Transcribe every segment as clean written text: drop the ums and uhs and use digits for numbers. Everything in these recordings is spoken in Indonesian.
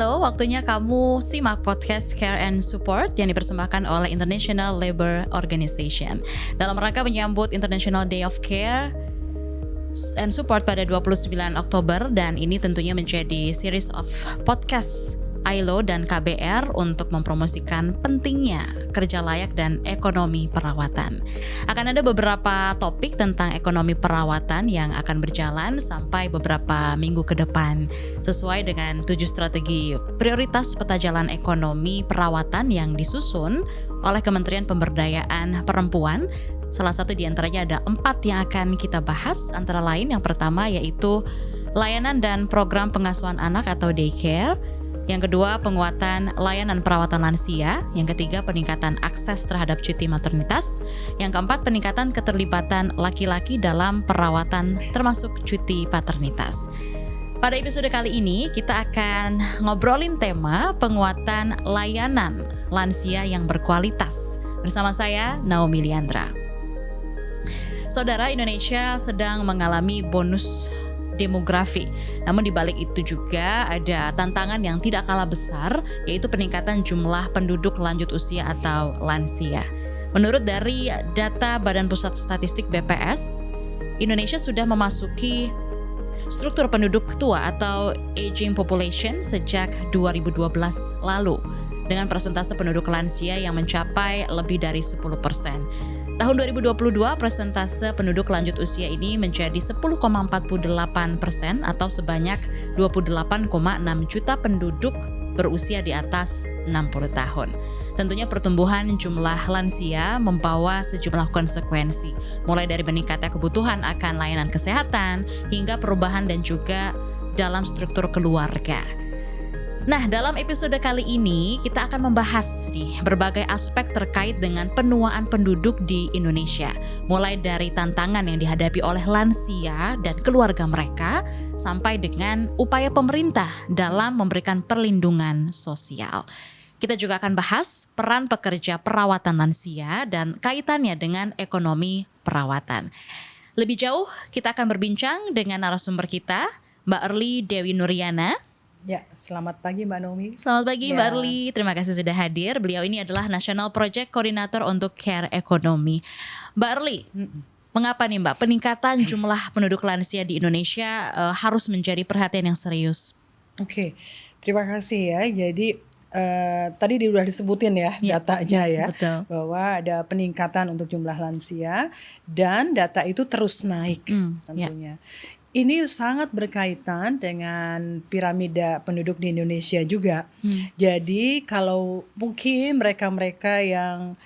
Halo, waktunya kamu simak podcast Care and Support yang dipersembahkan oleh International Labour Organization dalam rangka menyambut International Day of Care and Support pada 29 Oktober, dan ini tentunya menjadi series of podcast ILO dan KBR untuk mempromosikan pentingnya kerja layak dan ekonomi perawatan. Akan ada beberapa topik tentang ekonomi perawatan yang akan berjalan sampai beberapa minggu ke depan, sesuai dengan 7 strategi prioritas peta jalan ekonomi perawatan yang disusun oleh Kementerian Pemberdayaan Perempuan. Salah satu di antaranya ada 4 yang akan kita bahas, antara lain yang pertama yaitu layanan dan program pengasuhan anak atau daycare. Yang kedua, penguatan layanan perawatan lansia. Yang ketiga, peningkatan akses terhadap cuti maternitas. Yang keempat, peningkatan keterlibatan laki-laki dalam perawatan termasuk cuti paternitas. Pada episode kali ini, kita akan ngobrolin tema penguatan layanan lansia yang berkualitas. Bersama saya, Naomi Liandra. Saudara, Indonesia sedang mengalami bonus demografi. Namun di balik itu juga ada tantangan yang tidak kalah besar, yaitu peningkatan jumlah penduduk lanjut usia atau lansia. Menurut dari data Badan Pusat Statistik BPS, Indonesia sudah memasuki struktur penduduk tua atau aging population sejak 2012 lalu, dengan persentase penduduk lansia yang mencapai lebih dari 10%. Tahun 2022, persentase penduduk lanjut usia ini menjadi 10,48% atau sebanyak 28,6 juta penduduk berusia di atas 60 tahun. Tentunya pertumbuhan jumlah lansia membawa sejumlah konsekuensi, mulai dari meningkatnya kebutuhan akan layanan kesehatan hingga perubahan dan juga dalam struktur keluarga. Nah, dalam episode kali ini kita akan membahas berbagai aspek terkait dengan penuaan penduduk di Indonesia, mulai dari tantangan yang dihadapi oleh lansia dan keluarga mereka, sampai dengan upaya pemerintah dalam memberikan perlindungan sosial. Kita juga akan bahas peran pekerja perawatan lansia dan kaitannya dengan ekonomi perawatan. Lebih jauh, kita akan berbincang dengan narasumber kita, Mbak Erly Dewi Nuriana. Ya, selamat pagi Mbak Naomi. Selamat pagi Mbak Erly, terima kasih sudah hadir. Beliau ini adalah National Project Coordinator untuk Care Economy. Mbak Erly, mengapa nih Mbak peningkatan jumlah penduduk lansia di Indonesia harus menjadi perhatian yang serius? Oke, terima kasih ya. Jadi tadi sudah disebutin ya datanya ya, betul, bahwa ada peningkatan untuk jumlah lansia dan data itu terus naik tentunya. Ini sangat berkaitan dengan piramida penduduk di Indonesia juga. Jadi kalau mungkin mereka-mereka yang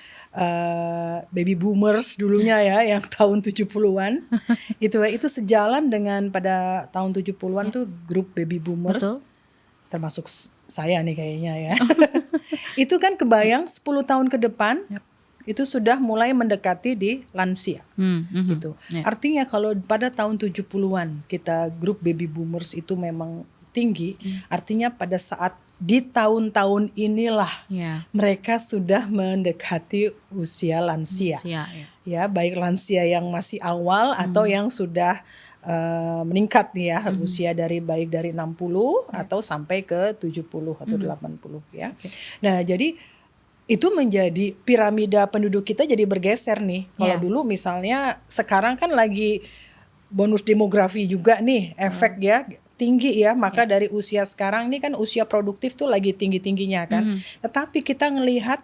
baby boomers dulunya ya, yang tahun 70-an itu sejalan dengan pada tahun 70-an tuh grup baby boomers. Betul. Termasuk saya nih kayaknya ya. Itu kan kebayang 10 tahun ke depan itu sudah mulai mendekati di lansia. Gitu. Artinya kalau pada tahun 70-an kita grup baby boomers itu memang tinggi, artinya pada saat di tahun-tahun inilah mereka sudah mendekati usia lansia. Ya, baik lansia yang masih awal atau yang sudah meningkat nih ya, usia baik dari 60 atau sampai ke 70 atau 80 ya. Nah, jadi itu menjadi piramida penduduk kita jadi bergeser nih. Kalau dulu misalnya, sekarang kan lagi bonus demografi juga nih, efek ya tinggi ya, maka dari usia sekarang ini kan usia produktif tuh lagi tinggi-tingginya kan. Tetapi kita ngelihat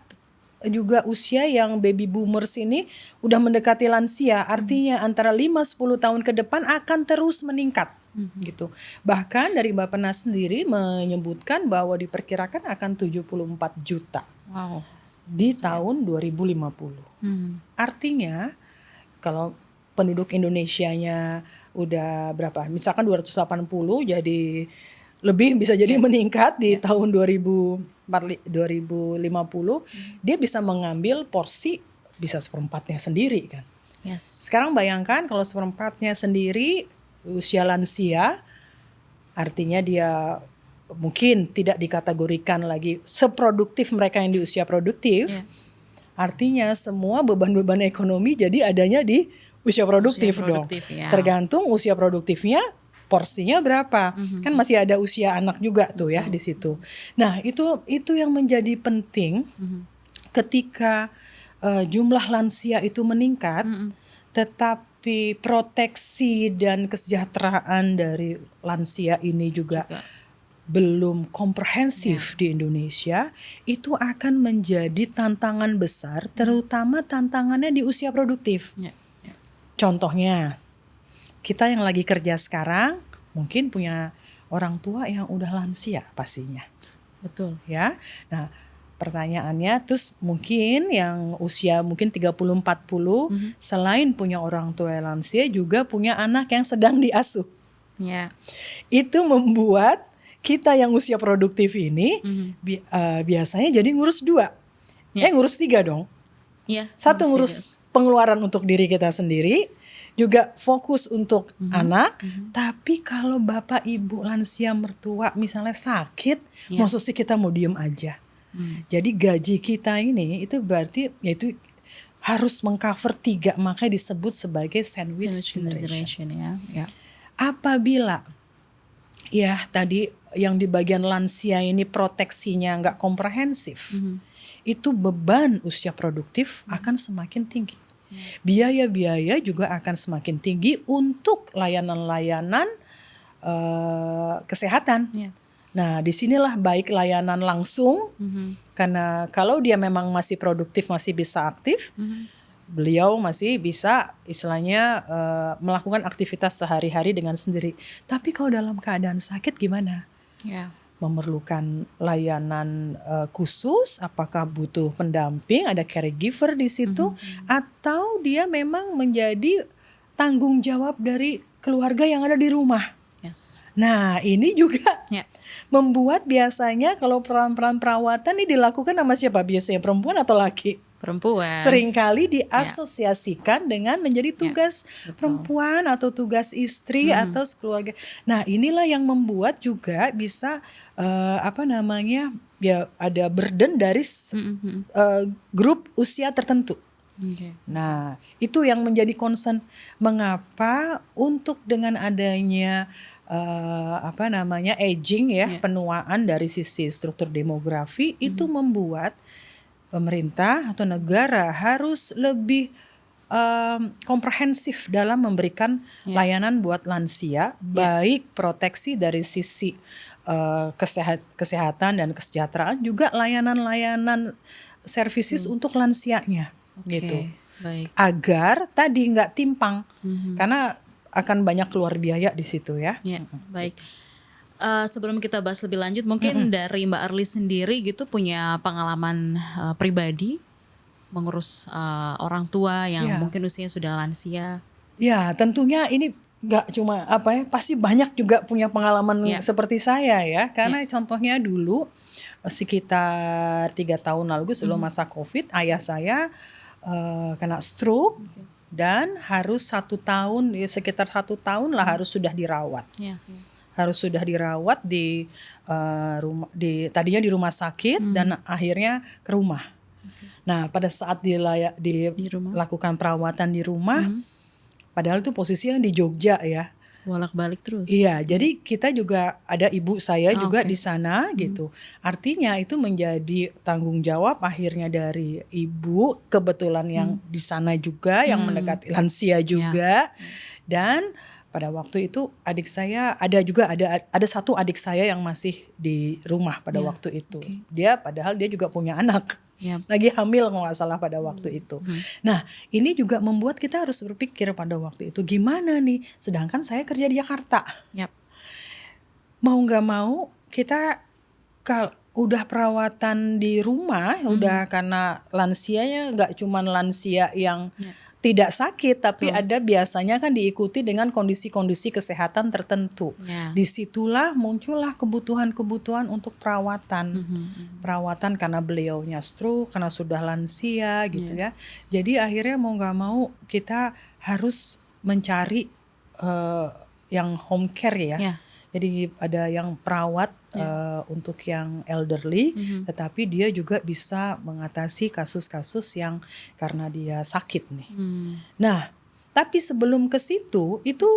juga usia yang baby boomers ini udah mendekati lansia, artinya antara 5-10 tahun ke depan akan terus meningkat. Gitu. Bahkan dari Bappenas sendiri menyebutkan bahwa diperkirakan akan 74 juta. Di tahun 2050. Artinya kalau penduduk Indonesianya udah berapa? Misalkan 280, jadi lebih bisa jadi meningkat di tahun 2050, dia bisa mengambil porsi bisa seperempatnya sendiri kan. Sekarang bayangkan kalau seperempatnya sendiri usia lansia, artinya dia mungkin tidak dikategorikan lagi seproduktif mereka yang di usia produktif. Artinya semua beban-beban ekonomi jadi adanya di usia produktif dong. Tergantung usia produktifnya porsinya berapa. Kan masih ada usia anak juga tuh ya di situ. Nah, itu yang menjadi penting ketika jumlah lansia itu meningkat, tetapi proteksi dan kesejahteraan dari lansia ini juga belum komprehensif di Indonesia, itu akan menjadi tantangan besar, terutama tantangannya di usia produktif. Contohnya, kita yang lagi kerja sekarang mungkin punya orang tua yang udah lansia pastinya. Betul. Ya. Nah, pertanyaannya terus mungkin yang usia mungkin 30-40 selain punya orang tua yang lansia juga punya anak yang sedang diasuh. Itu membuat kita yang usia produktif ini biasanya jadi ngurus 2. Ngurus 3 dong. Satu ngurus pengeluaran untuk diri kita sendiri, juga fokus untuk anak. Tapi kalau bapak ibu lansia mertua misalnya sakit, maksudnya kita mau diem aja. Jadi gaji kita ini itu berarti yaitu harus mengcover 3, makanya disebut sebagai sandwich generation. Apabila tadi yang di bagian lansia ini proteksinya nggak komprehensif, itu beban usia produktif akan semakin tinggi. Biaya-biaya juga akan semakin tinggi untuk layanan-layanan kesehatan. Nah, disinilah baik layanan langsung, karena kalau dia memang masih produktif, masih bisa aktif, beliau masih bisa istilahnya melakukan aktivitas sehari-hari dengan sendiri. Tapi kalau dalam keadaan sakit gimana? Memerlukan layanan khusus, apakah butuh pendamping, ada caregiver di situ, atau dia memang menjadi tanggung jawab dari keluarga yang ada di rumah. Nah, ini juga membuat biasanya kalau peran-peran perawatan ini dilakukan sama siapa? Biasanya perempuan atau laki? Perempuan. Seringkali diasosiasikan dengan menjadi tugas perempuan atau tugas istri atau keluarga. Nah, inilah yang membuat juga bisa ada burden dari grup usia tertentu. Nah, itu yang menjadi concern mengapa untuk dengan adanya aging penuaan dari sisi struktur demografi itu membuat pemerintah atau negara harus lebih komprehensif dalam memberikan layanan buat lansia, baik proteksi dari sisi kesehatan dan kesejahteraan, juga layanan-layanan services untuk lansianya, gitu. Agar tadi nggak timpang, karena akan banyak keluar biaya di situ ya. Baik. Sebelum kita bahas lebih lanjut, mungkin dari Mbak Arli sendiri gitu punya pengalaman pribadi mengurus orang tua yang mungkin usianya sudah lansia. Ya, tentunya ini nggak cuma pasti banyak juga punya pengalaman seperti saya ya. Karena contohnya dulu sekitar 3 tahun lalu sebelum masa COVID, ayah saya kena stroke dan harus 1 tahun, sekitar 1 tahun lah harus sudah dirawat. Harus sudah dirawat di rumah, tadinya di rumah sakit dan akhirnya ke rumah. Nah, pada saat dilakukan perawatan di rumah, padahal itu posisinya di Jogja ya. Bolak-balik terus. Iya, jadi kita juga ada ibu saya juga di sana gitu. Artinya itu menjadi tanggung jawab akhirnya dari ibu, kebetulan yang di sana juga yang mendekati lansia juga. Dan pada waktu itu adik saya ada satu adik saya yang masih di rumah pada waktu itu. Padahal dia juga punya anak. Lagi hamil kalau nggak salah pada waktu itu. Nah, ini juga membuat kita harus berpikir pada waktu itu gimana nih, sedangkan saya kerja di Jakarta. Mau nggak mau kita kalau udah perawatan di rumah, udah karena lansianya nggak cuma lansia yang tidak sakit, tapi ada biasanya kan diikuti dengan kondisi-kondisi kesehatan tertentu. Disitulah muncullah kebutuhan-kebutuhan untuk perawatan. Perawatan karena beliaunya stroke, karena sudah lansia gitu ya. Jadi akhirnya mau gak mau kita harus mencari yang home care ya. Jadi ada yang perawat untuk yang elderly, tetapi dia juga bisa mengatasi kasus-kasus yang karena dia sakit nih. Nah, tapi sebelum ke situ itu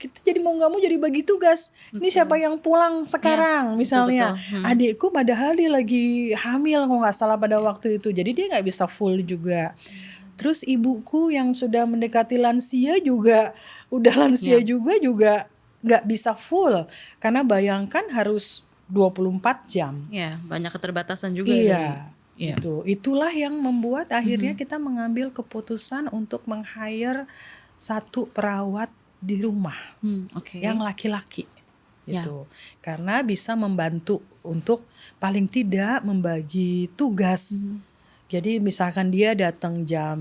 kita jadi mau nggak mau jadi bagi tugas. Ini siapa yang pulang sekarang misalnya. betul. Adikku padahal dia lagi hamil kalau nggak salah pada waktu itu. Jadi dia nggak bisa full juga. Terus ibuku yang sudah mendekati lansia juga, udah lansia juga nggak bisa full. Karena bayangkan harus 24 jam. Ya, banyak keterbatasan juga. Iya. Itulah yang membuat akhirnya kita mengambil keputusan untuk meng-hire satu perawat di rumah yang laki-laki gitu. Karena bisa membantu untuk paling tidak membagi tugas. Jadi misalkan dia datang jam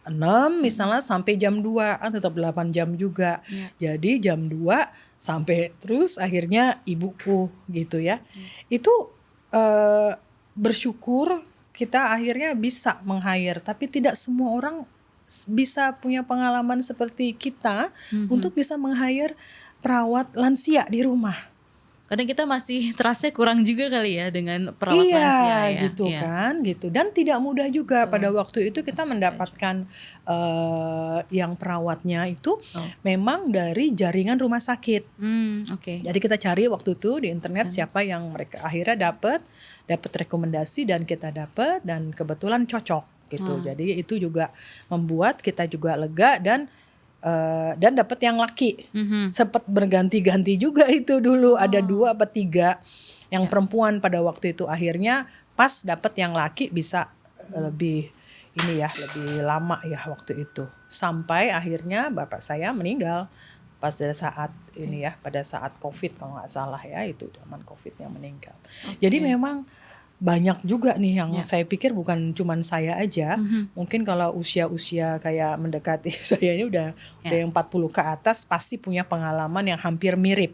6 misalnya sampai jam 2 kan tetap 8 jam juga. Jadi jam 2 sampai terus akhirnya ibuku gitu ya. Itu bersyukur kita akhirnya bisa meng-hire, tapi tidak semua orang bisa punya pengalaman seperti kita untuk bisa meng-hire perawat lansia di rumah. Kadang kita masih terasa kurang juga kali ya dengan perawat lansia ya. Gitu kan, gitu. Dan tidak mudah juga pada waktu itu kita mendapatkan yang perawatnya itu memang dari jaringan rumah sakit. Jadi kita cari waktu itu di internet siapa yang mereka akhirnya dapat rekomendasi dan kita dapat dan kebetulan cocok gitu. Jadi itu juga membuat kita juga lega dan dapat yang laki. Sempat berganti-ganti juga itu dulu ada 2 apa 3 yang perempuan pada waktu itu. Akhirnya pas dapat yang laki bisa lebih lebih lama ya waktu itu. Sampai akhirnya bapak saya meninggal pada saat pada saat COVID kalau nggak salah ya, itu zaman COVID yang meninggal. Jadi memang banyak juga nih yang saya pikir bukan cuman saya aja. Mungkin kalau usia-usia kayak mendekati saya ini udah yang 40 ke atas pasti punya pengalaman yang hampir mirip.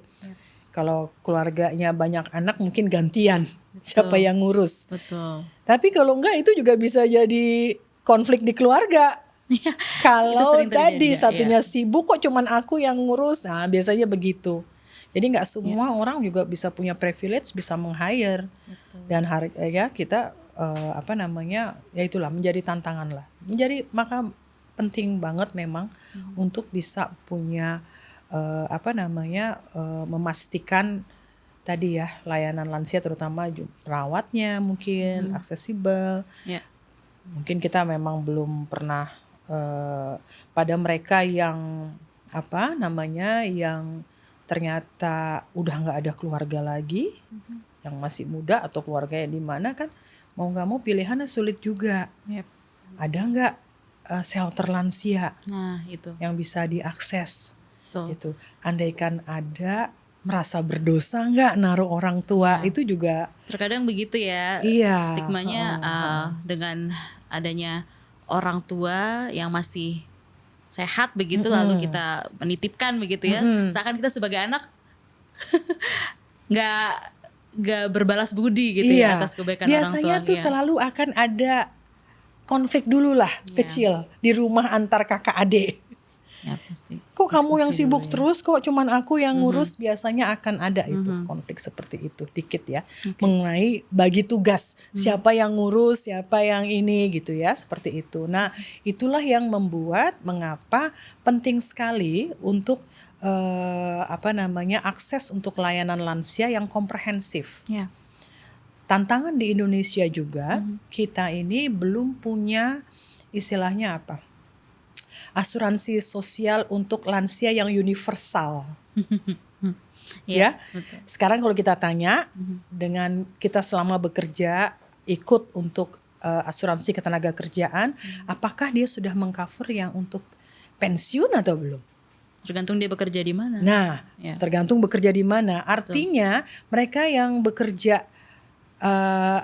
Kalau keluarganya banyak anak mungkin gantian siapa yang ngurus. Tapi kalau enggak itu juga bisa jadi konflik di keluarga. Kalau tadi satunya sibuk kok cuman aku yang ngurus. Nah, biasanya begitu. Jadi nggak semua orang juga bisa punya privilege bisa meng-hire. Dan kita ya itulah menjadi tantangan lah. Maka penting banget memang untuk bisa punya memastikan tadi ya layanan lansia terutama perawatnya mungkin aksesibel. Mungkin kita memang belum pernah pada mereka yang yang ternyata udah nggak ada keluarga lagi, yang masih muda atau keluarganya di mana kan mau nggak mau pilihannya sulit juga. Ada nggak shelter lansia yang bisa diakses gitu. Andaikan ada, merasa berdosa nggak naruh orang tua itu juga terkadang begitu ya. Stigmanya dengan adanya orang tua yang masih sehat begitu lalu kita menitipkan begitu ya, seakan kita sebagai anak nggak berbalas budi gitu ya atas kebaikan orang tua. Biasanya tuh selalu akan ada konflik dulu lah kecil di rumah antar kakak adik. Pasti. Kok kamu yang sibuk terus, kok cuman aku yang ngurus. Biasanya akan ada itu konflik seperti itu dikit ya, mengenai bagi tugas siapa yang ngurus, siapa yang ini gitu ya, seperti itu. Nah itulah yang membuat mengapa penting sekali untuk akses untuk layanan lansia yang komprehensif. Tantangan di Indonesia juga kita ini belum punya istilahnya asuransi sosial untuk lansia yang universal. Betul. Sekarang kalau kita tanya dengan kita selama bekerja ikut untuk asuransi ketenaga kerjaan, apakah dia sudah mengcover yang untuk pensiun atau belum? Tergantung dia bekerja di mana. Nah, tergantung bekerja di mana. Artinya mereka yang bekerja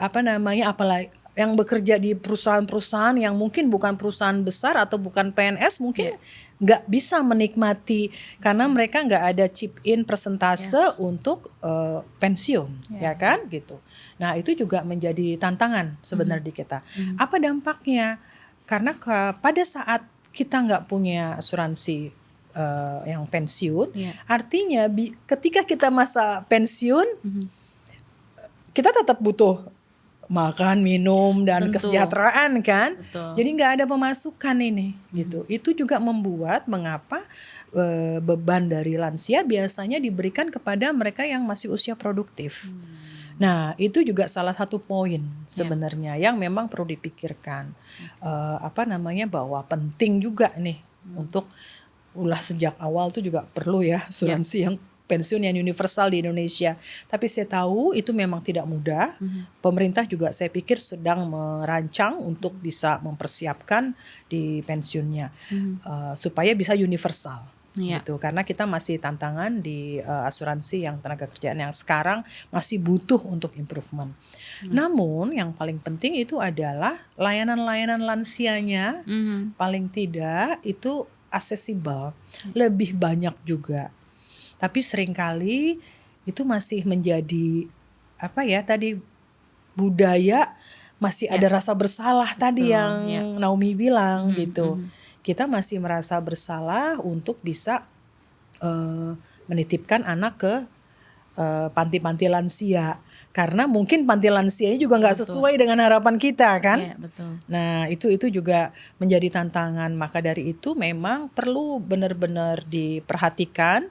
apalagi yang bekerja di perusahaan-perusahaan yang mungkin bukan perusahaan besar atau bukan PNS mungkin nggak bisa menikmati karena mereka nggak ada chip in persentase untuk pensiun, ya kan gitu. Nah itu juga menjadi tantangan sebenarnya di kita. Apa dampaknya? Karena pada saat kita nggak punya asuransi yang pensiun, artinya ketika kita masa pensiun kita tetap butuh makan, minum, dan Tentu. kesejahteraan kan. Betul. Jadi nggak ada pemasukan ini gitu. Itu juga membuat mengapa beban dari lansia biasanya diberikan kepada mereka yang masih usia produktif. Nah, itu juga salah satu poin sebenarnya yang memang perlu dipikirkan. Bahwa penting juga nih untuk ulah sejak awal tuh juga perlu ya asuransi yang pensiun yang universal di Indonesia. Tapi saya tahu itu memang tidak mudah. Pemerintah juga saya pikir sedang merancang untuk bisa mempersiapkan di pensiunnya supaya bisa universal. Gitu. Karena kita masih tantangan di asuransi yang tenaga kerjaan yang sekarang masih butuh untuk improvement. Namun yang paling penting itu adalah layanan-layanan lansianya paling tidak itu accessible, lebih banyak juga. Tapi seringkali itu masih menjadi budaya masih ada rasa bersalah tadi yang Naomi bilang gitu. Kita masih merasa bersalah untuk bisa menitipkan anak ke panti-panti lansia. Karena mungkin panti lansianya juga nggak sesuai dengan harapan kita kan. Betul. Nah itu juga menjadi tantangan. Maka dari itu memang perlu benar-benar diperhatikan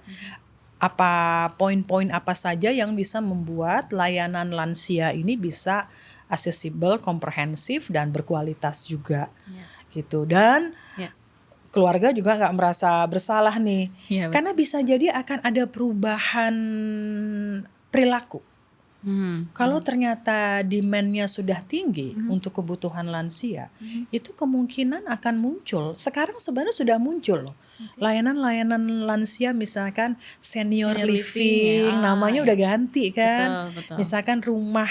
apa poin-poin apa saja yang bisa membuat layanan lansia ini bisa accessible, komprehensif dan berkualitas juga gitu. Dan keluarga juga nggak merasa bersalah nih, karena bisa jadi akan ada perubahan perilaku. Kalau ternyata demand-nya sudah tinggi untuk kebutuhan lansia, itu kemungkinan akan muncul. Sekarang sebenarnya sudah muncul loh. Layanan-layanan lansia misalkan senior living namanya udah ganti kan. Betul. Misalkan rumah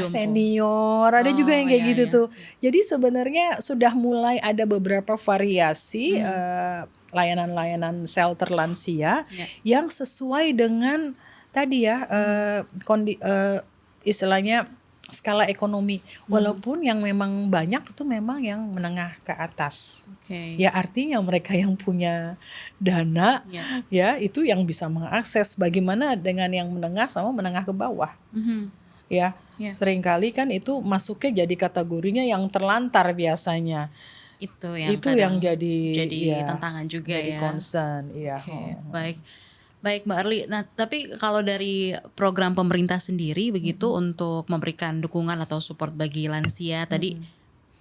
senior, ada juga yang kayak gitu tuh. Jadi sebenarnya sudah mulai ada beberapa variasi layanan-layanan shelter lansia yang sesuai dengan tadi ya istilahnya skala ekonomi. Walaupun yang memang banyak itu memang yang menengah ke atas. Ya artinya mereka yang punya dana ya itu yang bisa mengakses. Bagaimana dengan yang menengah sama menengah ke bawah? Ya, seringkali kan itu masuknya jadi kategorinya yang terlantar biasanya. Itu yang jadi tantangan juga jadi concern. Baik Mbak Arli. Nah, tapi kalau dari program pemerintah sendiri begitu untuk memberikan dukungan atau support bagi lansia tadi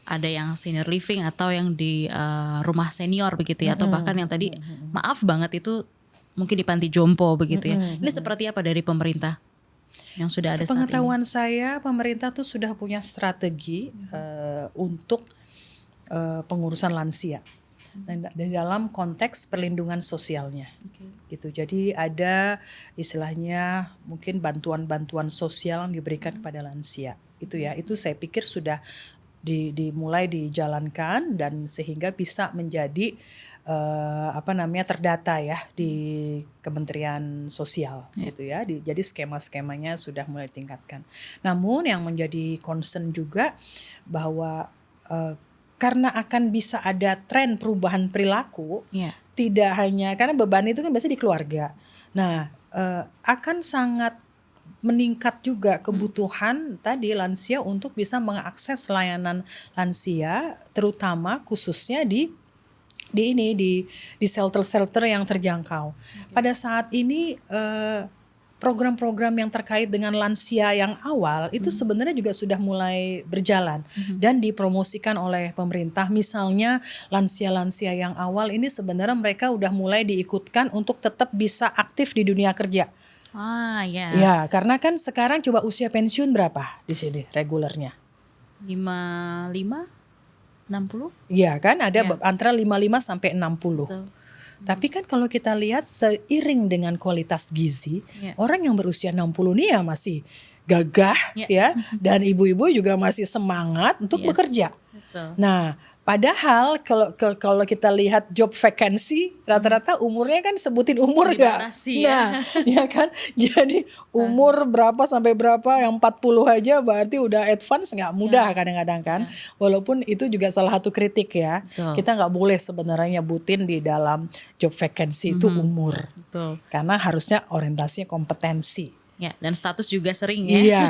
ada yang senior living atau yang di rumah senior begitu ya, atau bahkan yang tadi maaf banget itu mungkin di panti jompo begitu ya. Ini seperti apa dari pemerintah yang sudah ada saat ini? Sepengetahuan saya pemerintah tuh sudah punya strategi untuk pengurusan lansia. Dan di dalam konteks perlindungan sosialnya, gitu. Jadi ada istilahnya mungkin bantuan-bantuan sosial yang diberikan kepada lansia, itu ya. Itu saya pikir sudah dimulai dijalankan dan sehingga bisa menjadi terdata ya di Kementerian Sosial, gitu ya. Jadi skema-skemanya sudah mulai ditingkatkan. Namun yang menjadi concern juga bahwa karena akan bisa ada tren perubahan perilaku, tidak hanya karena beban itu kan biasanya di keluarga. Nah, akan sangat meningkat juga kebutuhan tadi lansia untuk bisa mengakses layanan lansia, terutama khususnya di shelter-shelter yang terjangkau. Pada saat ini program-program yang terkait dengan lansia yang awal itu sebenarnya juga sudah mulai berjalan dan dipromosikan oleh pemerintah. Misalnya lansia-lansia yang awal ini sebenarnya mereka udah mulai diikutkan untuk tetap bisa aktif di dunia kerja. Ya, karena kan sekarang coba usia pensiun berapa di sini regulernya? 55, 60? Iya kan ada antara 55 sampai 60. Betul. Tapi kan kalau kita lihat seiring dengan kualitas gizi, orang yang berusia 60 ini ya masih gagah ya, dan ibu-ibu juga masih semangat untuk bekerja. Betul. Nah, padahal kalau kita lihat job vacancy rata-rata umurnya kan sebutin umur enggak. Nah, ya kan? Jadi umur berapa sampai berapa, yang 40 aja berarti udah advance, nggak mudah kadang-kadang kan. Walaupun itu juga salah satu kritik ya. Kita nggak boleh sebenarnya nyebutin di dalam job vacancy itu umur. Karena harusnya orientasinya kompetensi. Ya, dan status juga sering ya. Iya.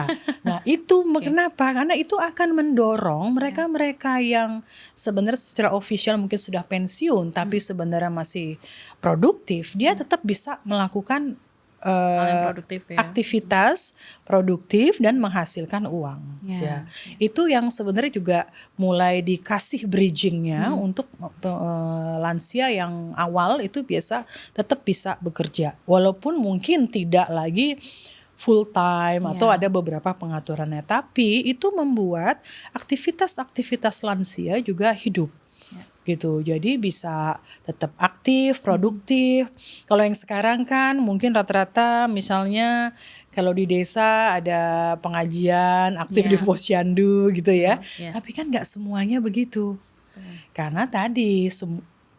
Nah, itu kenapa? Karena itu akan mendorong mereka-mereka yang sebenarnya secara official mungkin sudah pensiun tapi sebenarnya masih produktif, dia tetap bisa melakukan Hal yang produktif ya. aktivitas produktif dan menghasilkan uang. Ya, itu yang sebenarnya juga mulai dikasih bridgingnya untuk lansia yang awal itu biasa tetap bisa bekerja, walaupun mungkin tidak lagi full time atau ada beberapa pengaturannya, tapi itu membuat aktivitas-aktivitas lansia juga hidup. Gitu, jadi bisa tetap aktif, produktif. Kalau yang sekarang kan mungkin rata-rata misalnya kalau di desa ada pengajian, aktif di posyandu gitu ya. Tapi kan nggak semuanya begitu. Karena tadi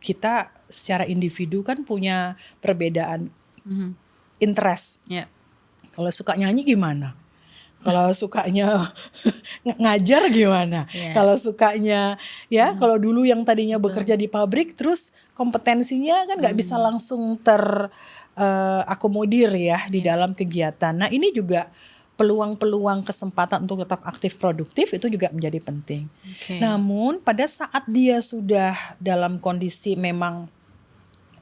kita secara individu kan punya perbedaan interest. Kalau suka nyanyi gimana? Kalau sukanya ngajar gimana? Kalau sukanya kalau dulu yang tadinya bekerja di pabrik terus kompetensinya kan nggak bisa langsung terakomodir ya di dalam kegiatan. Nah, ini juga peluang-peluang kesempatan untuk tetap aktif produktif itu juga menjadi penting. Namun pada saat dia sudah dalam kondisi memang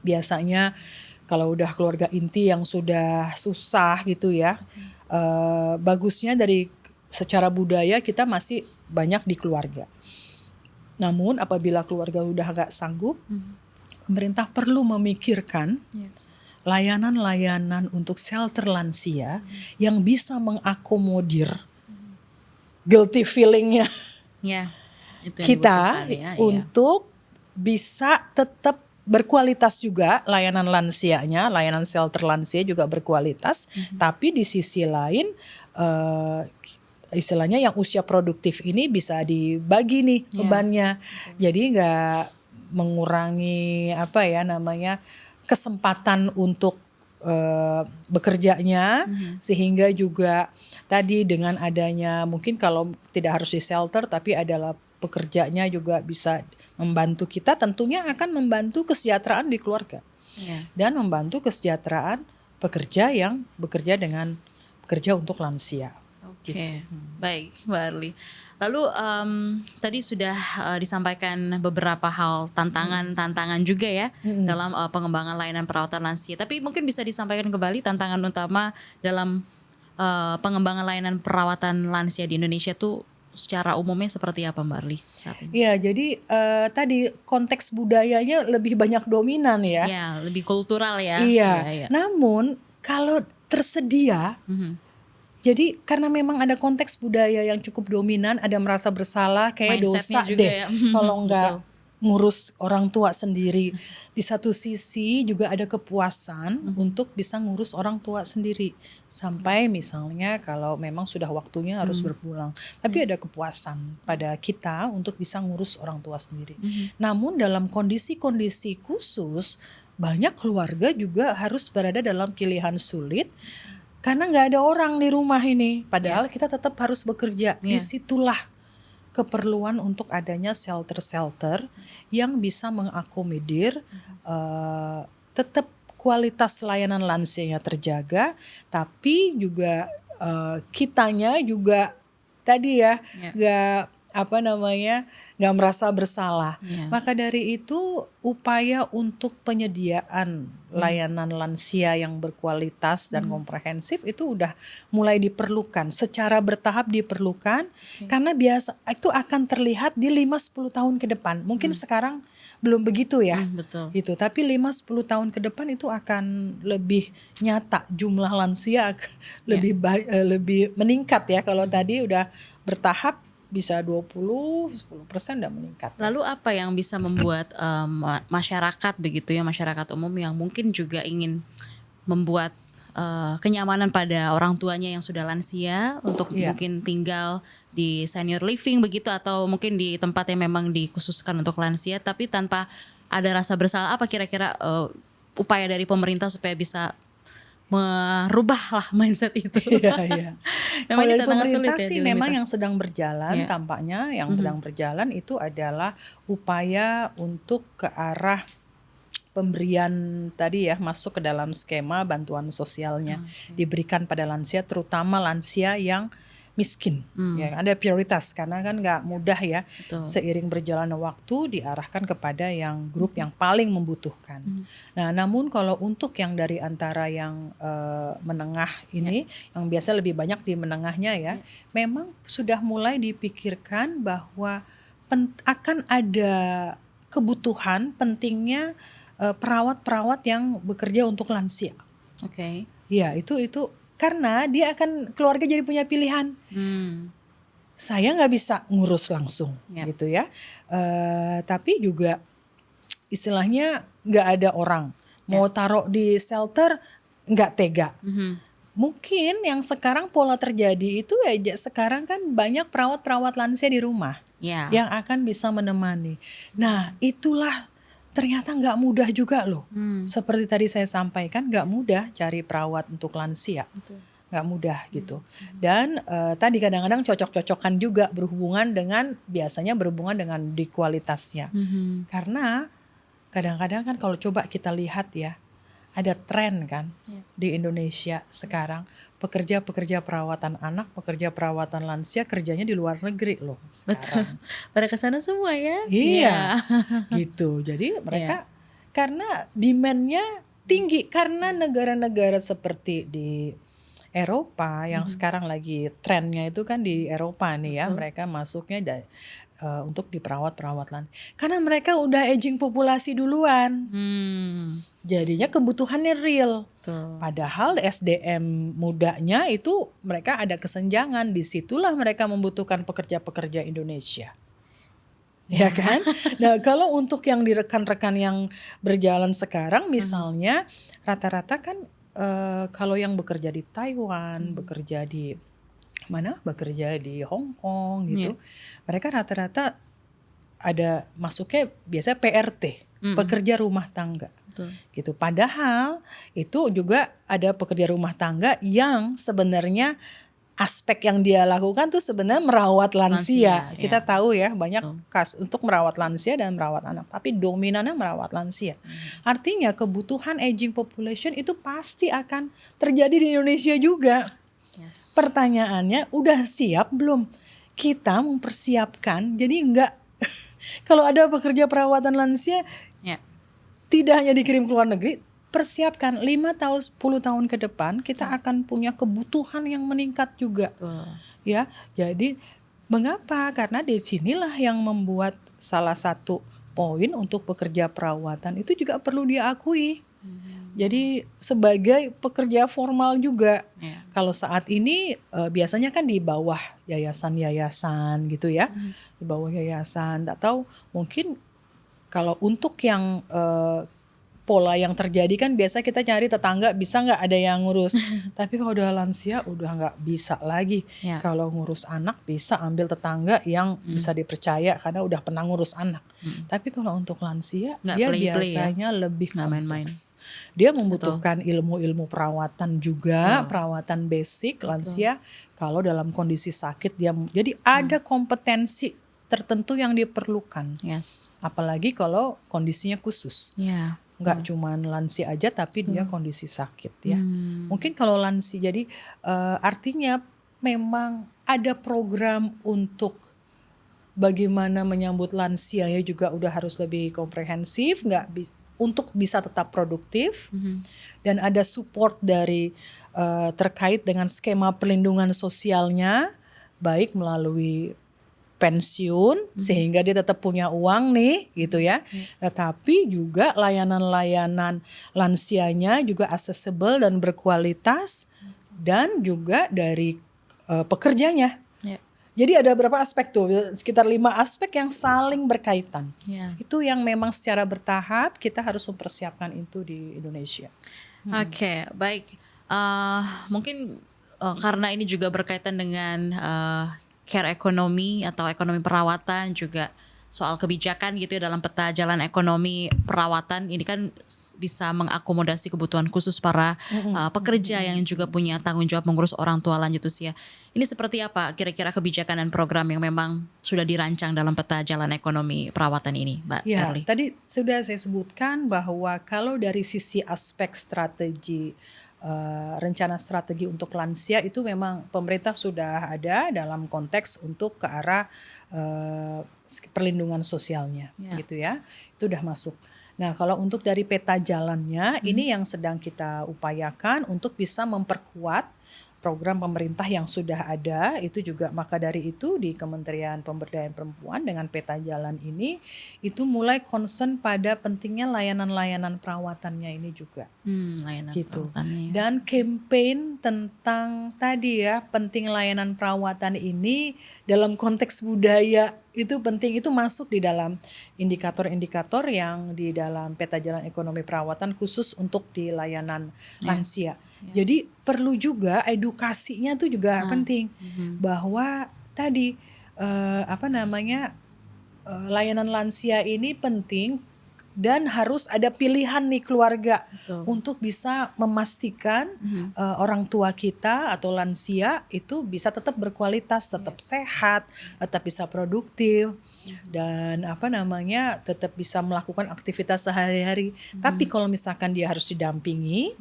biasanya kalau udah keluarga inti yang sudah susah gitu ya, bagusnya dari secara budaya kita masih banyak di keluarga. Namun apabila keluarga udah gak sanggup, pemerintah perlu memikirkan layanan-layanan untuk shelter lansia yang bisa mengakomodir guilty feelingnya kita untuk bisa tetap berkualitas juga layanan lansianya, layanan shelter lansia juga berkualitas, tapi di sisi lain istilahnya yang usia produktif ini bisa dibagi nih bebannya, jadi nggak mengurangi kesempatan untuk bekerjanya, sehingga juga tadi dengan adanya mungkin kalau tidak harus di shelter tapi adalah pekerjanya juga bisa membantu kita, tentunya akan membantu kesejahteraan di keluarga dan membantu kesejahteraan pekerja yang bekerja untuk lansia. Baik Mbak Arli. Lalu tadi sudah disampaikan beberapa hal tantangan juga ya dalam pengembangan layanan perawatan lansia. Tapi mungkin bisa disampaikan kembali tantangan utama dalam pengembangan layanan perawatan lansia di Indonesia tuh secara umumnya seperti apa Mbak Arli saat ini? Iya, jadi tadi konteks budayanya lebih banyak dominan ya. Iya, lebih kultural ya. Iya. Namun kalau tersedia, jadi karena memang ada konteks budaya yang cukup dominan, ada merasa bersalah, kayak dosa deh kalau nggak ngurus orang tua sendiri. Di satu sisi juga ada kepuasan untuk bisa ngurus orang tua sendiri. Sampai misalnya kalau memang sudah waktunya harus berpulang. Tapi ada kepuasan pada kita untuk bisa ngurus orang tua sendiri. Namun dalam kondisi-kondisi khusus, banyak keluarga juga harus berada dalam pilihan sulit. Karena nggak ada orang di rumah ini. Padahal kita tetap harus bekerja. Disitulah keperluan untuk adanya shelter-shelter yang bisa mengakomodir tetap kualitas layanan lansianya terjaga, tapi juga kitanya juga tadi ya nggak merasa bersalah. Maka dari itu upaya untuk penyediaan layanan lansia yang berkualitas dan komprehensif itu udah mulai diperlukan, secara bertahap diperlukan, karena biasa itu akan terlihat di 5-10 tahun ke depan. Mungkin sekarang belum begitu ya. Gitu, tapi 5-10 tahun ke depan itu akan lebih nyata, jumlah lansia lebih meningkat ya. Kalau tadi udah bertahap bisa 10% udah meningkat. Lalu apa yang bisa membuat masyarakat begitu ya, masyarakat umum yang mungkin juga ingin membuat kenyamanan pada orang tuanya yang sudah lansia untuk mungkin tinggal di senior living begitu, atau mungkin di tempat yang memang dikhususkan untuk lansia tapi tanpa ada rasa bersalah, apa kira-kira upaya dari pemerintah supaya bisa merubahlah mindset itu? Kalau dari pemerintah sih memang yang sedang berjalan, tampaknya yang sedang berjalan itu adalah upaya untuk ke arah pemberian tadi ya masuk ke dalam skema bantuan sosialnya diberikan pada lansia, terutama lansia yang miskin. Ya, ada prioritas karena kan nggak mudah ya. Betul. Seiring berjalannya waktu diarahkan kepada yang grup yang paling membutuhkan. Nah, namun kalau untuk yang dari antara yang menengah ini, yang biasa lebih banyak di menengahnya ya, memang sudah mulai dipikirkan bahwa akan ada kebutuhan pentingnya perawat-perawat yang bekerja untuk lansia. Oke. Ya, itu karena dia akan keluarga jadi punya pilihan. Saya nggak bisa ngurus langsung, gitu ya. Tapi juga istilahnya nggak ada orang mau taruh di shelter nggak tega. Mungkin yang sekarang pola terjadi itu ya sekarang kan banyak perawat-perawat lansia di rumah yang akan bisa menemani. Nah, itulah ternyata nggak mudah juga loh. Seperti tadi saya sampaikan, nggak mudah cari perawat untuk lansia. Nggak mudah gitu. Dan tadi kadang-kadang cocok-cocokan juga biasanya berhubungan dengan di kualitasnya. Karena kadang-kadang kan kalau coba kita lihat ya, ada tren kan di Indonesia sekarang. Pekerja-pekerja perawatan anak, pekerja perawatan lansia kerjanya di luar negeri loh sekarang. Betul. Pada kesana semua ya. Iya. Gitu. Jadi mereka karena demand-nya tinggi karena negara-negara seperti di Eropa yang sekarang lagi trennya itu kan di Eropa nih ya, mereka masuknya untuk di perawat-perawat lansia. Karena mereka udah aging populasi duluan. Jadinya kebutuhannya real. Padahal SDM mudanya itu mereka ada kesenjangan. Disitulah mereka membutuhkan pekerja-pekerja Indonesia. Ya kan? Nah, kalau untuk yang di rekan-rekan yang berjalan sekarang misalnya rata-rata kan kalau yang bekerja di Taiwan, bekerja di mana? Bekerja di Hong Kong gitu. Mereka rata-rata ada masuknya biasanya PRT, pekerja rumah tangga. Gitu. Padahal itu juga ada pekerja rumah tangga yang sebenarnya aspek yang dia lakukan tuh sebenarnya merawat lansia. Kita tahu ya banyak kasus untuk merawat lansia dan merawat anak, tapi dominannya merawat lansia. Artinya kebutuhan aging population itu pasti akan terjadi di Indonesia juga. Pertanyaannya udah siap belum kita mempersiapkan? Jadi enggak kalau ada pekerja perawatan lansia tidak hanya dikirim ke luar negeri, persiapkan 5 tahun 10 tahun ke depan kita akan punya kebutuhan yang meningkat juga. Ya, jadi mengapa? Karena di sinilah yang membuat salah satu poin untuk pekerja perawatan itu juga perlu diakui. Jadi sebagai pekerja formal juga. Kalau saat ini biasanya kan di bawah yayasan-yayasan gitu ya. Di bawah yayasan atau mungkin kalau untuk yang pola yang terjadi kan biasa kita cari tetangga bisa nggak ada yang ngurus. Tapi kalau udah lansia udah nggak bisa lagi. Kalau ngurus anak bisa ambil tetangga yang bisa dipercaya karena udah pernah ngurus anak. Tapi kalau untuk lansia nggak dia play-play biasanya lebih main-main. kompleks. Dia membutuhkan ilmu-ilmu perawatan juga, perawatan basic lansia. Kalau dalam kondisi sakit dia jadi ada kompetensi tertentu yang diperlukan. Apalagi kalau kondisinya khusus. Nggak cuman lansia aja tapi dia kondisi sakit ya. Mungkin kalau lansia jadi artinya memang ada program untuk bagaimana menyambut lansia ya juga udah harus lebih komprehensif untuk bisa tetap produktif dan ada support dari terkait dengan skema perlindungan sosialnya baik melalui pensiun sehingga dia tetap punya uang nih gitu ya. Tetapi juga layanan-layanan lansianya juga accessible dan berkualitas dan juga dari pekerjanya. Jadi ada berapa aspek tuh? Sekitar 5 aspek yang saling berkaitan. Itu yang memang secara bertahap kita harus mempersiapkan itu di Indonesia. Oke, baik. Mungkin karena ini juga berkaitan dengan care ekonomi atau ekonomi perawatan juga soal kebijakan gitu ya dalam peta jalan ekonomi perawatan ini kan bisa mengakomodasi kebutuhan khusus para pekerja yang juga punya tanggung jawab mengurus orang tua lanjut usia. Ini seperti apa kira-kira kebijakan dan program yang memang sudah dirancang dalam peta jalan ekonomi perawatan ini, Mbak Ya, Erli? tadi sudah saya sebutkan bahwa kalau dari sisi aspek strategi, rencana strategi untuk lansia itu memang pemerintah sudah ada dalam konteks untuk ke arah perlindungan sosialnya, Ya. gitu ya. Itu udah masuk. Nah, kalau untuk dari peta jalannya, ini yang sedang kita upayakan untuk bisa memperkuat program pemerintah yang sudah ada. Itu juga maka dari itu di Kementerian Pemberdayaan Perempuan dengan peta jalan ini itu mulai concern pada pentingnya layanan-layanan perawatannya ini juga. Layanan Gitu. perawatannya ya. Dan campaign tentang tadi ya, penting layanan perawatan ini dalam konteks budaya itu penting, itu masuk di dalam indikator-indikator yang di dalam peta jalan ekonomi perawatan khusus untuk di layanan lansia. Jadi perlu juga edukasinya tuh juga penting bahwa tadi layanan lansia ini penting dan harus ada pilihan nih keluarga. Betul. Untuk bisa memastikan orang tua kita atau lansia itu bisa tetap berkualitas, tetap sehat, tetap bisa produktif dan tetap bisa melakukan aktivitas sehari-hari. Tapi kalau misalkan dia harus didampingi,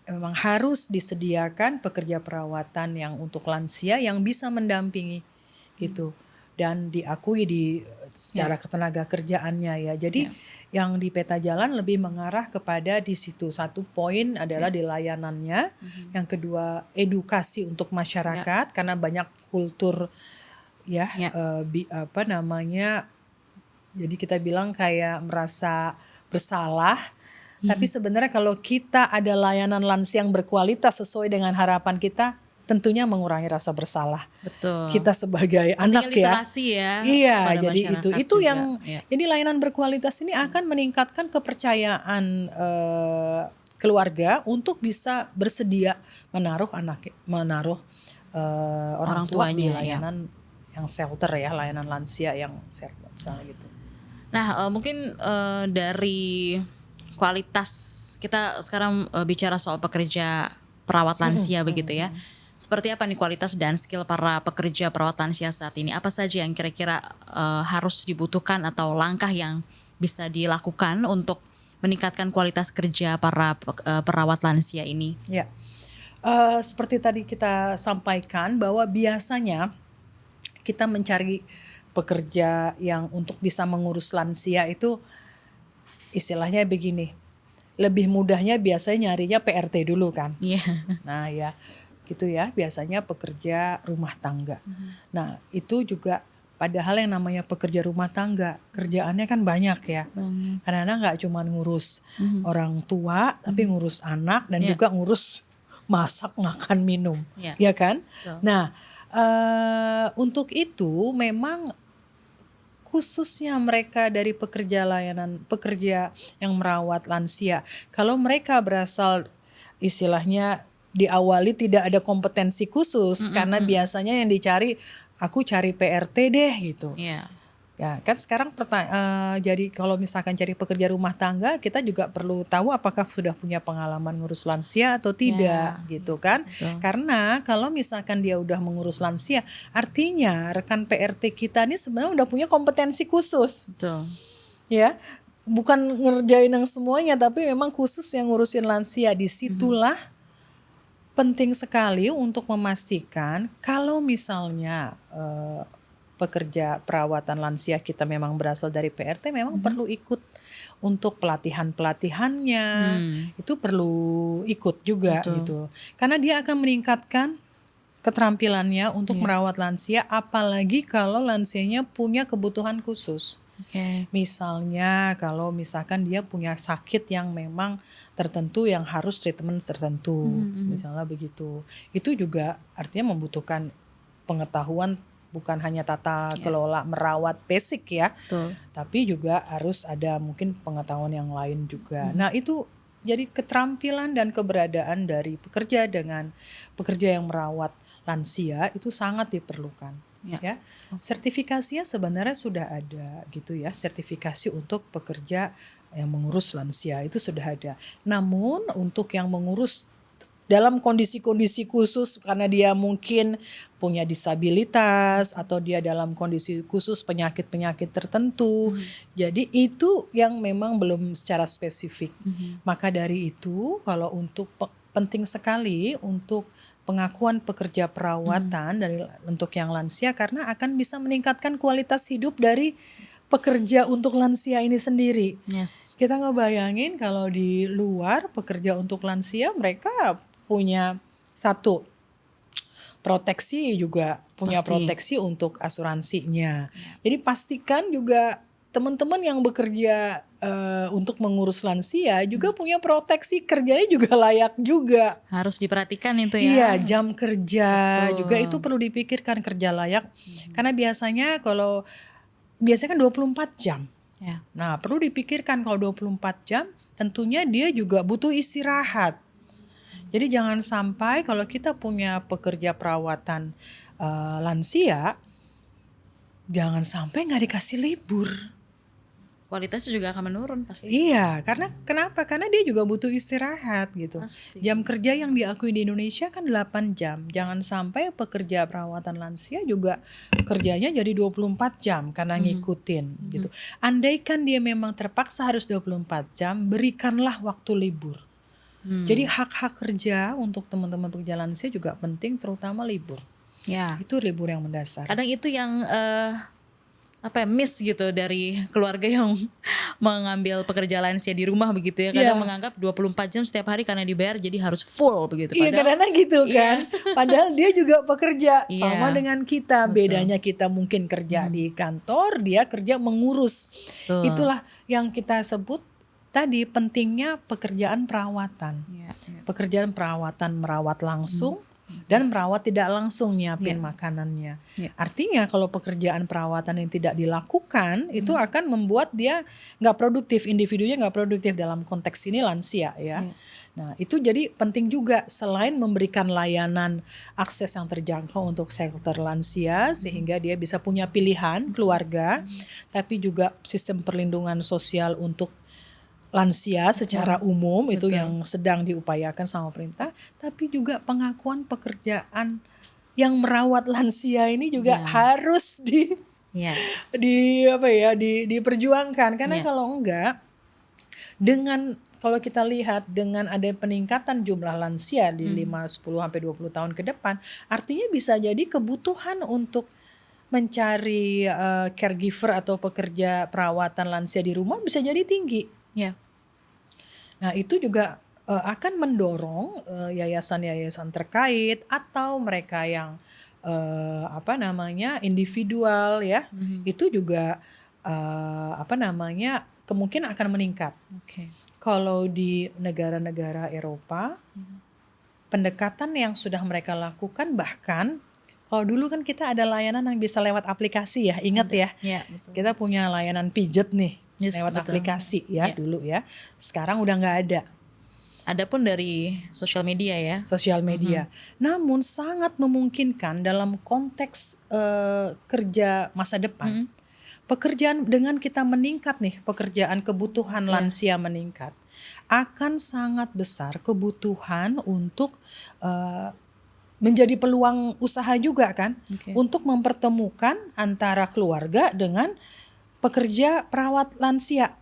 memang harus disediakan pekerja perawatan yang untuk lansia yang bisa mendampingi gitu dan diakui secara ketenaga kerjaannya ya. Jadi yang di peta jalan lebih mengarah kepada di situ. Satu poin adalah di layanannya, yang kedua edukasi untuk masyarakat karena banyak kultur jadi kita bilang kayak merasa bersalah. Tapi sebenarnya kalau kita ada layanan lansia yang berkualitas sesuai dengan harapan kita, tentunya mengurangi rasa bersalah. Betul. Kita sebagai anak literasi ya. Iya, pada jadi masyarakat itu juga. yang jadi layanan berkualitas ini akan meningkatkan kepercayaan keluarga untuk bisa bersedia menaruh orang tua di tuanya, layanan yang shelter ya, layanan lansia yang shelter misalnya gitu. Nah, mungkin dari kualitas kita sekarang bicara soal pekerja perawat lansia begitu ya. Seperti apa nih kualitas dan skill para pekerja perawat lansia saat ini? Apa saja yang kira-kira harus dibutuhkan atau langkah yang bisa dilakukan untuk meningkatkan kualitas kerja para perawat lansia ini? Ya, seperti tadi kita sampaikan bahwa biasanya kita mencari pekerja yang untuk bisa mengurus lansia itu istilahnya begini, lebih mudahnya biasanya nyarinya PRT dulu kan. Nah ya gitu ya, biasanya pekerja rumah tangga. Nah itu juga padahal yang namanya pekerja rumah tangga kerjaannya kan banyak ya. Kadang-kadang gak cuma ngurus orang tua tapi ngurus anak dan juga ngurus masak, makan, minum, ya kan. Nah untuk itu memang khususnya mereka dari pekerja yang merawat lansia, kalau mereka berasal istilahnya diawali tidak ada kompetensi khusus karena biasanya yang dicari aku cari PRT deh gitu. Ya kan sekarang jadi kalau misalkan cari pekerja rumah tangga kita juga perlu tahu apakah sudah punya pengalaman ngurus lansia atau tidak gitu kan. Karena kalau misalkan dia udah mengurus lansia artinya rekan PRT kita ini sebenarnya udah punya kompetensi khusus. Ya, bukan ngerjain yang semuanya tapi memang khusus yang ngurusin lansia. Disitulah penting sekali untuk memastikan kalau misalnya pekerja perawatan lansia kita memang berasal dari PRT memang perlu ikut untuk pelatihannya, itu perlu ikut juga gitu. Karena dia akan meningkatkan keterampilannya untuk merawat lansia, apalagi kalau lansianya punya kebutuhan khusus. Misalnya kalau misalkan dia punya sakit yang memang tertentu yang harus treatment tertentu, misalnya begitu. Itu juga artinya membutuhkan pengetahuan bukan hanya tata kelola merawat basic ya, tapi juga harus ada mungkin pengetahuan yang lain juga. Nah itu jadi keterampilan dan keberadaan dari pekerja dengan pekerja yang merawat lansia itu sangat diperlukan. ya. Sertifikasinya sebenarnya sudah ada gitu ya, sertifikasi untuk pekerja yang mengurus lansia itu sudah ada. Namun untuk yang mengurus dalam kondisi-kondisi khusus karena dia mungkin punya disabilitas atau dia dalam kondisi khusus penyakit-penyakit tertentu. Jadi itu yang memang belum secara spesifik. Maka dari itu kalau untuk penting sekali untuk pengakuan pekerja perawatan dari untuk yang lansia karena akan bisa meningkatkan kualitas hidup dari pekerja untuk lansia ini sendiri. Kita ngebayangin kalau di luar pekerja untuk lansia mereka punya satu proteksi juga punya proteksi untuk asuransinya. Jadi pastikan juga teman-teman yang bekerja untuk mengurus lansia juga punya proteksi kerjanya juga layak juga. Harus diperhatikan itu ya. Iya, jam kerja juga itu perlu dipikirkan kerja layak. Karena biasanya kan 24 jam. Nah, perlu dipikirkan kalau 24 jam tentunya dia juga butuh istirahat. Jadi jangan sampai kalau kita punya pekerja perawatan lansia, jangan sampai nggak dikasih libur. Kualitasnya juga akan menurun pasti. Iya, karena kenapa? Karena dia juga butuh istirahat gitu. Pasti. Jam kerja yang diakui di Indonesia kan 8 jam. Jangan sampai pekerja perawatan lansia juga kerjanya jadi 24 jam karena ngikutin gitu. Andaikan dia memang terpaksa harus 24 jam, berikanlah waktu libur. Jadi hak-hak kerja untuk teman-teman pekerja lansia juga penting, terutama libur. Itu libur yang mendasar. Kadang itu yang miss gitu dari keluarga yang mengambil pekerja lansia di rumah begitu ya. Kadang menganggap 24 jam setiap hari karena dibayar jadi harus full begitu. Iya, kadang gitu kan. Padahal dia juga pekerja sama dengan kita. Bedanya kita mungkin kerja di kantor, dia kerja mengurus. Itulah yang kita sebut tadi pentingnya pekerjaan perawatan. Pekerjaan perawatan merawat langsung dan merawat tidak langsung nyiapin makanannya. Artinya kalau pekerjaan perawatan yang tidak dilakukan itu akan membuat dia nggak produktif, individunya nggak produktif dalam konteks ini lansia ya. Nah itu jadi penting juga selain memberikan layanan akses yang terjangkau untuk sektor lansia sehingga dia bisa punya pilihan keluarga, tapi juga sistem perlindungan sosial untuk lansia secara umum itu yang sedang diupayakan sama pemerintah, tapi juga pengakuan pekerjaan yang merawat lansia ini juga harus diperjuangkan karena kalau enggak kalau kita lihat dengan ada peningkatan jumlah lansia di 5, 10 sampai 20 tahun ke depan, artinya bisa jadi kebutuhan untuk mencari caregiver atau pekerja perawatan lansia di rumah bisa jadi tinggi. Nah itu juga akan mendorong yayasan-yayasan terkait atau mereka yang individual ya, itu juga kemungkinan akan meningkat. Kalau di negara-negara Eropa, pendekatan yang sudah mereka lakukan bahkan kalau dulu kan kita ada layanan yang bisa lewat aplikasi ya, ingat ya, kita punya layanan pijet nih. Lewat aplikasi dulu ya. Sekarang udah nggak ada. Ada pun dari sosial media ya. Sosial media. Namun sangat memungkinkan dalam konteks kerja masa depan. Pekerjaan dengan kita meningkat nih, pekerjaan kebutuhan lansia meningkat. Akan sangat besar kebutuhan untuk menjadi peluang usaha juga kan. Untuk mempertemukan antara keluarga dengan pekerja perawat lansia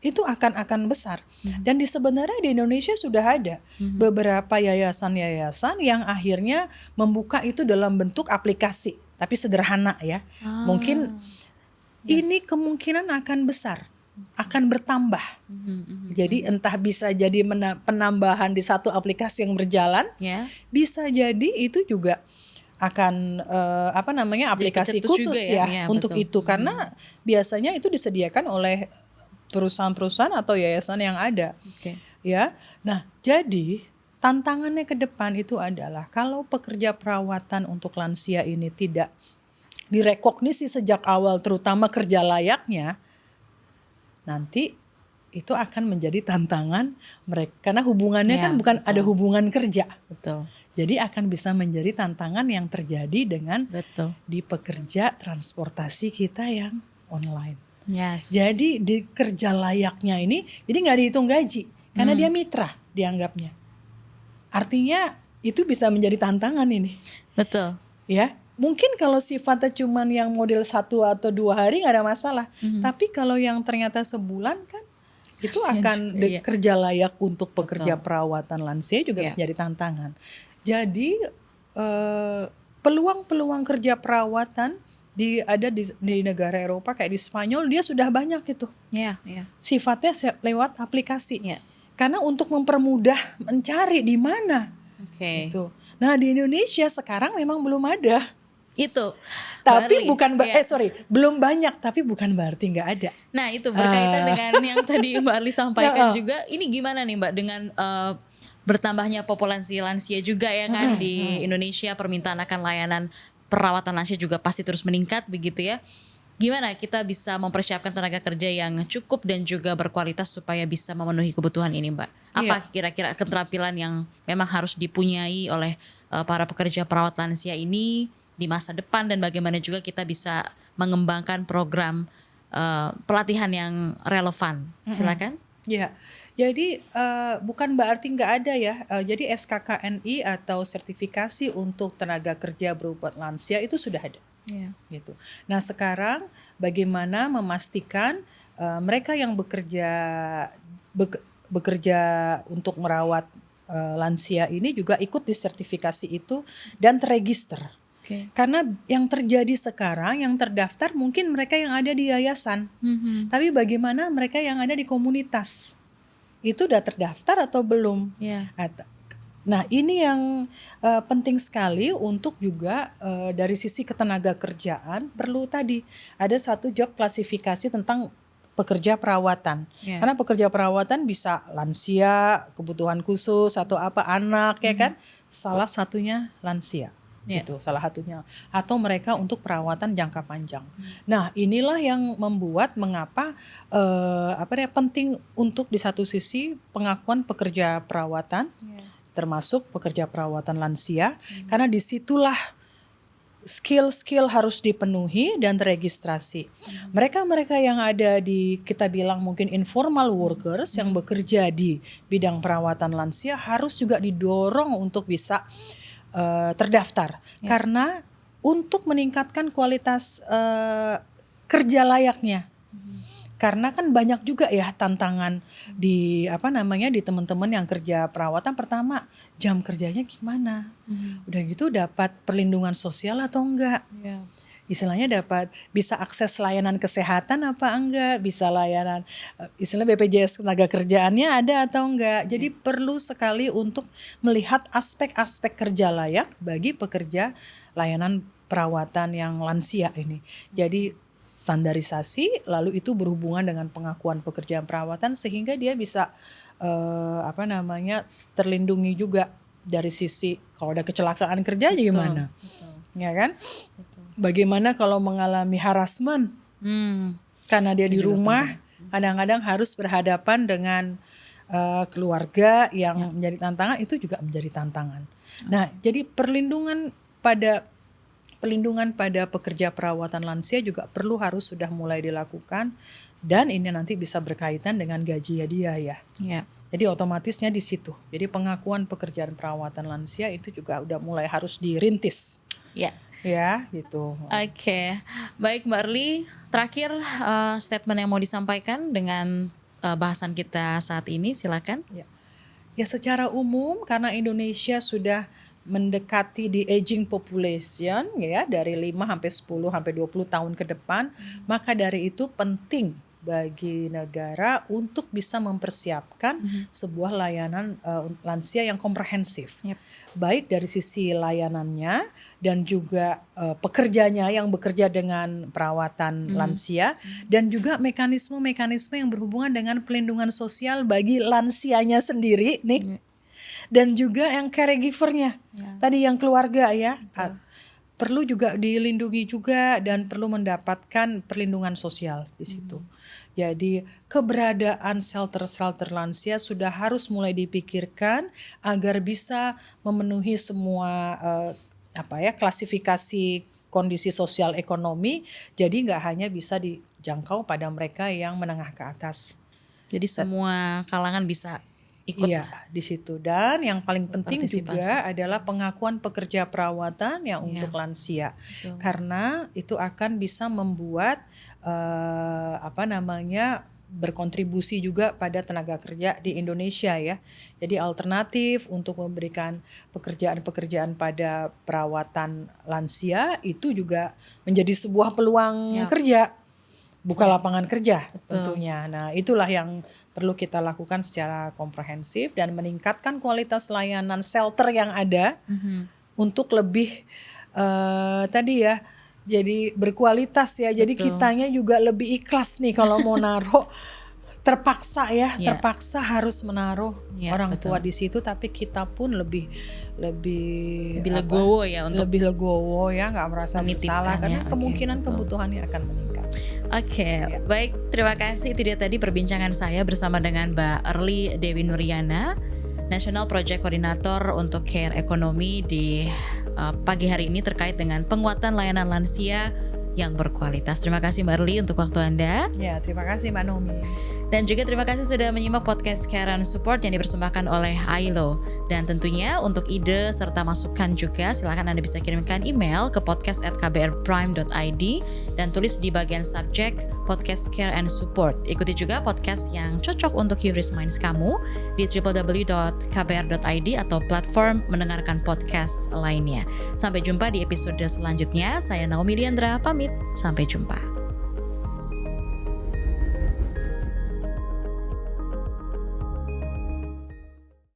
itu akan besar dan sebenarnya di Indonesia sudah ada beberapa yayasan-yayasan yang akhirnya membuka itu dalam bentuk aplikasi tapi sederhana ya. Mungkin ini kemungkinan akan besar, akan bertambah. Jadi entah bisa jadi penambahan di satu aplikasi yang berjalan, bisa jadi itu juga akan aplikasi khusus ya untuk itu karena biasanya itu disediakan oleh perusahaan-perusahaan atau yayasan yang ada ya. Nah jadi tantangannya ke depan itu adalah kalau pekerja perawatan untuk lansia ini tidak direkognisi sejak awal terutama kerja layaknya, nanti itu akan menjadi tantangan mereka karena hubungannya kan bukan ada hubungan kerja. Jadi akan bisa menjadi tantangan yang terjadi dengan Betul. di pekerja transportasi kita yang online. Yes. Jadi di kerja layaknya ini, jadi nggak dihitung gaji karena dia mitra dianggapnya. Artinya itu bisa menjadi tantangan ini. Betul. Ya, mungkin kalau sifatnya cuman yang model 1 atau 2 hari nggak ada masalah. Tapi kalau yang ternyata sebulan kan itu Kasian akan juga, iya. kerja layak untuk pekerja Betul. perawatan lansia juga Iya. bisa jadi tantangan. Jadi peluang-peluang kerja perawatan ada di negara Eropa kayak di Spanyol dia sudah banyak itu. Iya, iya. Sifatnya lewat aplikasi. Iya. Karena untuk mempermudah mencari di mana. Oke. Gitu. Nah di Indonesia sekarang memang belum ada. Itu. Tapi Barli. Iya. belum banyak tapi bukan berarti nggak ada. Nah itu berkaitan dengan yang tadi Mbak Arli sampaikan juga. Ini gimana nih Mbak dengan bertambahnya populasi lansia juga ya kan di Indonesia, permintaan akan layanan perawatan lansia juga pasti terus meningkat begitu ya. Gimana kita bisa mempersiapkan tenaga kerja yang cukup dan juga berkualitas supaya bisa memenuhi kebutuhan ini Mbak? Apa kira-kira keterampilan yang memang harus dipunyai oleh para pekerja perawat lansia ini di masa depan, dan bagaimana juga kita bisa mengembangkan program pelatihan yang relevan? Silakan. Ya, jadi bukan berarti nggak ada ya. Jadi SKKNI atau sertifikasi untuk tenaga kerja berhubungan lansia itu sudah ada. Gitu. Nah sekarang bagaimana memastikan mereka yang bekerja untuk merawat lansia ini juga ikut di sertifikasi itu dan terregister. Karena yang terjadi sekarang yang terdaftar mungkin mereka yang ada di yayasan, tapi bagaimana mereka yang ada di komunitas itu udah terdaftar atau belum? Nah ini yang penting sekali untuk juga dari sisi ketenaga kerjaan perlu tadi ada satu job klasifikasi tentang pekerja perawatan. Karena pekerja perawatan bisa lansia, kebutuhan khusus atau apa anak ya kan, salah satunya lansia. Gitu, salah satunya atau mereka untuk perawatan jangka panjang. Nah inilah yang membuat mengapa penting untuk di satu sisi pengakuan pekerja perawatan. Termasuk pekerja perawatan lansia, karena disitulah skill-skill harus dipenuhi dan terregistrasi. Mereka-mereka yang ada di kita bilang mungkin informal workers yang bekerja di bidang perawatan lansia harus juga didorong untuk bisa terdaftar, karena untuk meningkatkan kualitas kerja layaknya. Karena kan banyak juga ya tantangan di di teman-teman yang kerja perawatan. Pertama, jam kerjanya gimana? Udah gitu dapat perlindungan sosial atau enggak? Istilahnya bisa akses layanan kesehatan apa enggak? Bisa layanan istilah BPJS tenaga kerjaannya ada atau enggak? Jadi perlu sekali untuk melihat aspek-aspek kerja layak bagi pekerja layanan perawatan yang lansia ini. Jadi standarisasi, lalu itu berhubungan dengan pengakuan pekerjaan perawatan sehingga dia bisa terlindungi juga dari sisi kalau ada kecelakaan kerja gimana, ya kan? Bagaimana kalau mengalami harassment karena dia di rumah, kadang-kadang harus berhadapan dengan keluarga yang menjadi tantangan, itu juga menjadi tantangan. Nah, jadi perlindungan pada pekerja perawatan lansia juga harus sudah mulai dilakukan, dan ini nanti bisa berkaitan dengan gaji dia ya. Jadi otomatisnya di situ. Jadi pengakuan pekerjaan perawatan lansia itu juga udah mulai harus dirintis. Ya, gitu. Oke. Baik Mbak Arli, terakhir statement yang mau disampaikan dengan bahasan kita saat ini, silakan. Ya secara umum karena Indonesia sudah mendekati di aging population ya, dari 5 sampai 10 sampai 20 tahun ke depan, maka dari itu penting bagi negara untuk bisa mempersiapkan sebuah layanan lansia yang komprehensif. Baik dari sisi layanannya dan juga pekerjanya yang bekerja dengan perawatan lansia, dan juga mekanisme-mekanisme yang berhubungan dengan pelindungan sosial bagi lansianya sendiri nih. Dan juga yang caregivernya, tadi yang keluarga ya, perlu juga dilindungi juga dan perlu mendapatkan perlindungan sosial di situ. Jadi keberadaan shelter-shelter lansia sudah harus mulai dipikirkan agar bisa memenuhi semua klasifikasi kondisi sosial ekonomi. Jadi nggak hanya bisa dijangkau pada mereka yang menengah ke atas. Jadi semua kalangan bisa ikut. Iya, di situ. Dan yang paling penting Partisipasi. juga adalah pengakuan pekerja perawatan yang untuk lansia. Betul. Karena itu akan bisa membuat berkontribusi juga pada tenaga kerja di Indonesia ya. Jadi alternatif untuk memberikan pekerjaan-pekerjaan pada perawatan lansia itu juga menjadi sebuah peluang kerja, buka lapangan kerja tentunya. Nah, itulah yang perlu kita lakukan secara komprehensif dan meningkatkan kualitas layanan shelter yang ada untuk lebih jadi berkualitas ya. Jadi kitanya juga lebih ikhlas nih kalau mau naruh terpaksa harus menaruh orang tua di situ, tapi kita pun lebih legowo ya untuk lebih legowo ya, nggak merasa bersalah karena kemungkinan kebutuhannya akan meningkat. Baik, terima kasih. Itu dia tadi perbincangan saya bersama dengan Mbak Early Dewi Nuriana, National Project Coordinator untuk Care Ekonomi di pagi hari ini terkait dengan penguatan layanan lansia yang berkualitas. Terima kasih Mbak Early untuk waktu Anda. Ya, terima kasih Mbak Nomi. Dan juga terima kasih sudah menyimak podcast Care and Support yang dipersembahkan oleh AILO. Dan tentunya untuk ide serta masukan juga silakan Anda bisa kirimkan email ke podcast@kbrprime.id dan tulis di bagian subjek podcast Care and Support. Ikuti juga podcast yang cocok untuk Curious Minds kamu di www.kbr.id atau platform mendengarkan podcast lainnya. Sampai jumpa di episode selanjutnya. Saya Naomi Liandra pamit. Sampai jumpa.